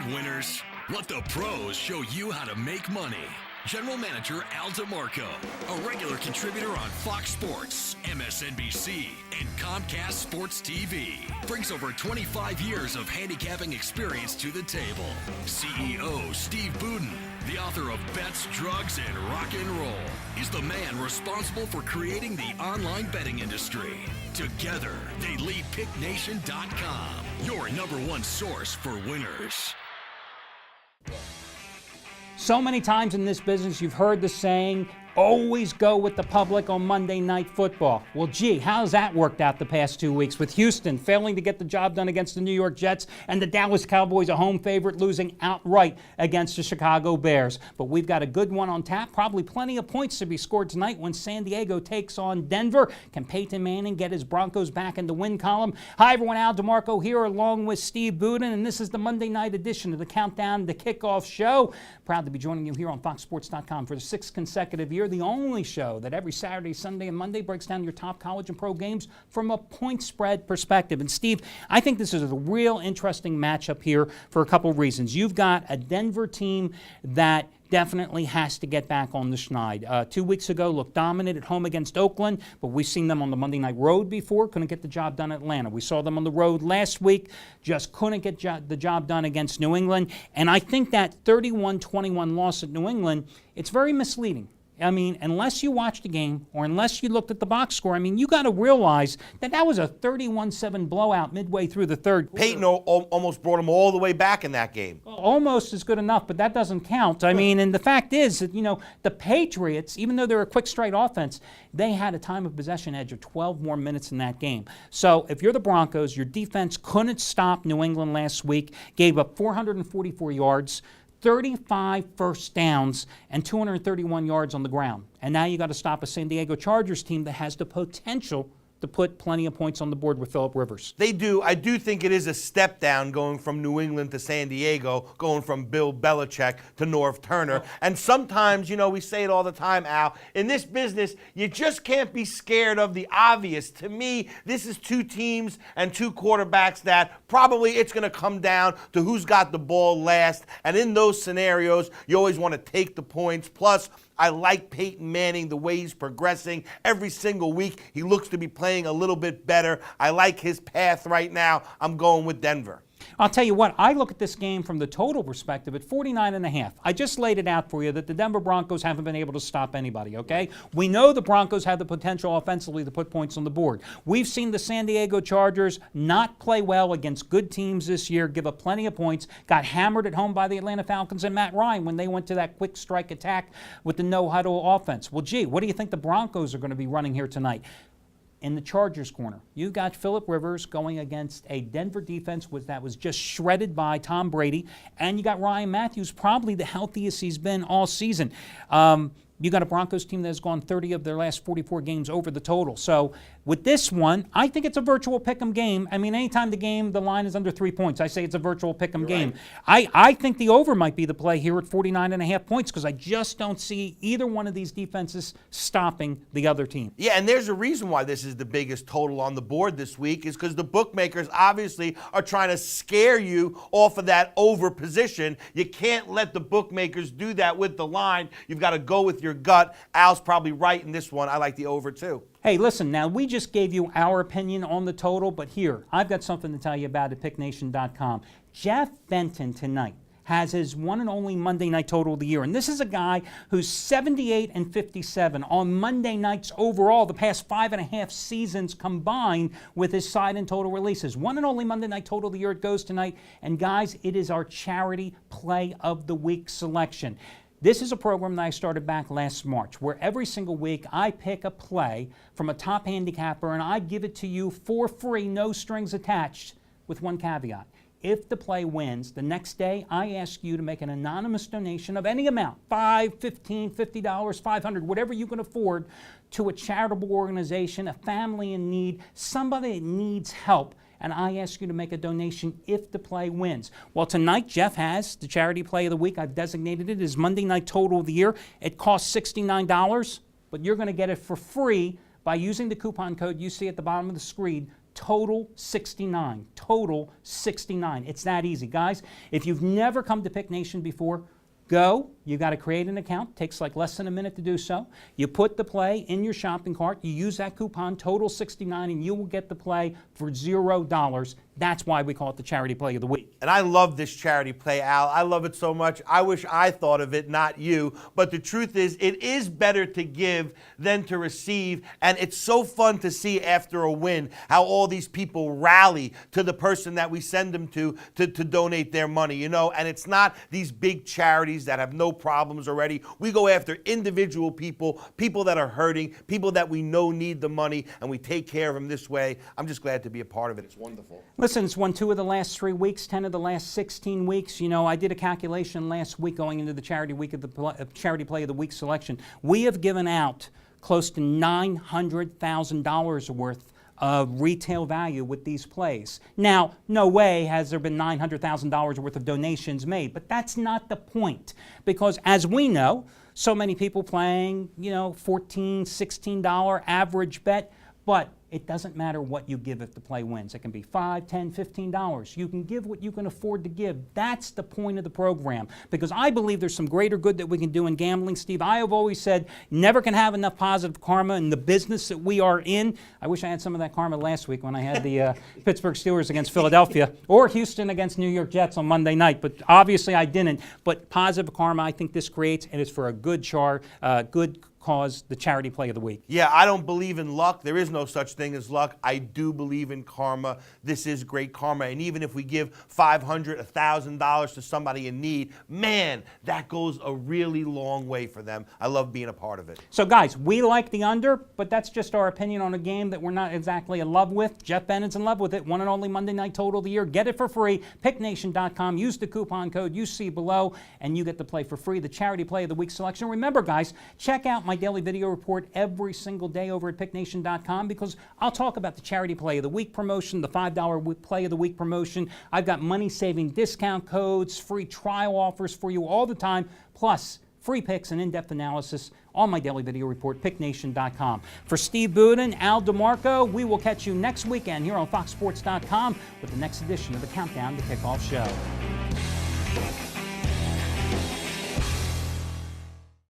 winners? Let the pros show you how to make money. General Manager Al DeMarco, a regular contributor on Fox Sports, MSNBC, and Comcast Sports TV, brings over 25 years of handicapping experience to the table. CEO Steve Budin, the author of Bets, Drugs, and Rock and Roll, is the man responsible for creating the online betting industry. Together, they lead PickNation.com, your number one source for winners. So many times in this business, you've heard the saying, always go with the public on Monday Night Football. Well, gee, how's that worked out the past 2 weeks with Houston failing to get the job done against the New York Jets and the Dallas Cowboys, a home favorite, losing outright against the Chicago Bears. But we've got a good one on tap, probably plenty of points to be scored tonight when San Diego takes on Denver. Can Peyton Manning get his Broncos back in the win column? Hi, everyone. Al DeMarco here along with Steve Budin, and this is the Monday night edition of the Countdown to Kickoff show. Proud to be joining you here on FoxSports.com for the sixth consecutive year. The only show that every Saturday, Sunday, and Monday breaks down your top college and pro games from a point spread perspective. And Steve, I think this is a real interesting matchup here for a couple of reasons. You've got a Denver team that definitely has to get back on the schneid. 2 weeks ago, looked dominant at home against Oakland, but we've seen them on the Monday Night Road before, couldn't get the job done in Atlanta. We saw them on the road last week, just couldn't get the job done against New England. And I think that 31-21 loss at New England, it's very misleading. I mean, unless you watched the game or unless you looked at the box score, I mean, you got to realize that was a 31-7 blowout midway through the third quarter. Peyton almost brought him all the way back in that game. Well, almost is good enough, but that doesn't count. I mean, and the fact is that, the Patriots, even though they're a quick straight offense, they had a time of possession edge of 12 more minutes in that game. So if you're the Broncos, your defense couldn't stop New England last week, gave up 444 yards, 35 first downs, and 231 yards on the ground. And now you got to stop a San Diego Chargers team that has the potential to put plenty of points on the board with Phillip Rivers. They do. I do think it is a step down going from New England to San Diego, going from Bill Belichick to Norv Turner. And sometimes, we say it all the time, Al, in this business, you just can't be scared of the obvious. To me, this is two teams and two quarterbacks that probably it's going to come down to who's got the ball last. And in those scenarios, you always want to take the points. Plus, I like Peyton Manning, the way he's progressing. Every single week, he looks to be playing a little bit better. I like his path right now. I'm going with Denver. I'll tell you what, I look at this game from the total perspective at 49.5. I just laid it out for you that the Denver Broncos haven't been able to stop anybody, okay? We know the Broncos have the potential offensively to put points on the board. We've seen the San Diego Chargers not play well against good teams this year, give up plenty of points, got hammered at home by the Atlanta Falcons and Matt Ryan when they went to that quick strike attack with the no-huddle offense. Well, gee, what do you think the Broncos are going to be running here tonight? In the Chargers corner, you got Phillip Rivers going against a Denver defense that was just shredded by Tom Brady, and you got Ryan Matthews, probably the healthiest he's been all season. You got a Broncos team that has gone 30 of their last 44 games over the total. So with this one, I think it's a virtual pick'em game. I mean, anytime the line is under 3 points, I say it's a virtual pick'em game. Right. I think the over might be the play here at 49.5 points because I just don't see either one of these defenses stopping the other team. Yeah, and there's a reason why this is the biggest total on the board this week is because the bookmakers obviously are trying to scare you off of that over position. You can't let the bookmakers do that with the line. You've got to go with your gut. Al's probably right in this one. I like the over too. Hey, listen, now we just gave you our opinion on the total, but here, I've got something to tell you about at PickNation.com. Jeff Benton tonight has his one and only Monday night total of the year. And this is a guy who's 78-57 on Monday nights overall, the past 5.5 seasons combined with his side and total releases. One and only Monday night total of the year it goes tonight. And guys, it is our charity play of the week selection. This is a program that I started back last March, where every single week I pick a play from a top handicapper and I give it to you for free, no strings attached, with one caveat. If the play wins, the next day I ask you to make an anonymous donation of any amount, $5, $15, $50, $500, whatever you can afford, to a charitable organization, a family in need, somebody that needs help. And I ask you to make a donation if the play wins. Well, tonight, Jeff has the charity play of the week. I've designated it as Monday night total of the year. It costs $69, but you're going to get it for free by using the coupon code you see at the bottom of the screen, Total 69. Total 69. It's that easy. Guys, if you've never come to Pick Nation before, go. You got to create an account. Takes like less than a minute to do so. You put the play in your shopping cart. You use that coupon, Total 69, and you will get the play for $0. That's why we call it the Charity Play of the Week. And I love this charity play, Al. I love it so much. I wish I thought of it, not you. But the truth is, it is better to give than to receive. And it's so fun to see after a win how all these people rally to the person that we send them to donate their money, you know. And it's not these big charities that have no problems already. We go after individual people, people that are hurting, people that we know need the money, and we take care of them this way. I'm just glad to be a part of it. It's wonderful. Listen, it's won 2 of the last 3 weeks, 10 of the last 16 weeks. You know, I did a calculation last week going into the Charity Play of the Week selection. We have given out close to $900,000 worth of retail value with these plays. Now, no way has there been $900,000 worth of donations made, but that's not the point, because as we know, so many people playing, you know, $14, $16 average bet, but it doesn't matter what you give if the play wins. It can be $5, $10, $15. You can give what you can afford to give. That's the point of the program, because I believe there's some greater good that we can do in gambling, Steve. I have always said never can have enough positive karma in the business that we are in. I wish I had some of that karma last week when I had the Pittsburgh Steelers against Philadelphia or Houston against New York Jets on Monday night, but obviously I didn't. But positive karma, I think this creates, and it's for a good cause, the Charity Play of the Week. Yeah, I don't believe in luck. There is no such thing as luck. I do believe in karma. This is great karma. And even if we give $500, $1,000 to somebody in need, man, that goes a really long way for them. I love being a part of it. So guys, we like the under, but that's just our opinion on a game that we're not exactly in love with. Jeff Bennett's in love with it. One and only Monday night total of the year. Get it for free. PickNation.com. Use the coupon code you see below, and you get to play for free the Charity Play of the Week selection. Remember, guys, check out my daily video report every single day over at PickNation.com, because I'll talk about the Charity Play of the Week promotion, the $5 Play of the Week promotion. I've got money-saving discount codes, free trial offers for you all the time, plus free picks and in-depth analysis on my daily video report, PickNation.com. For Steve Budin, Al DeMarco, we will catch you next weekend here on FoxSports.com with the next edition of the Countdown to Kickoff Show.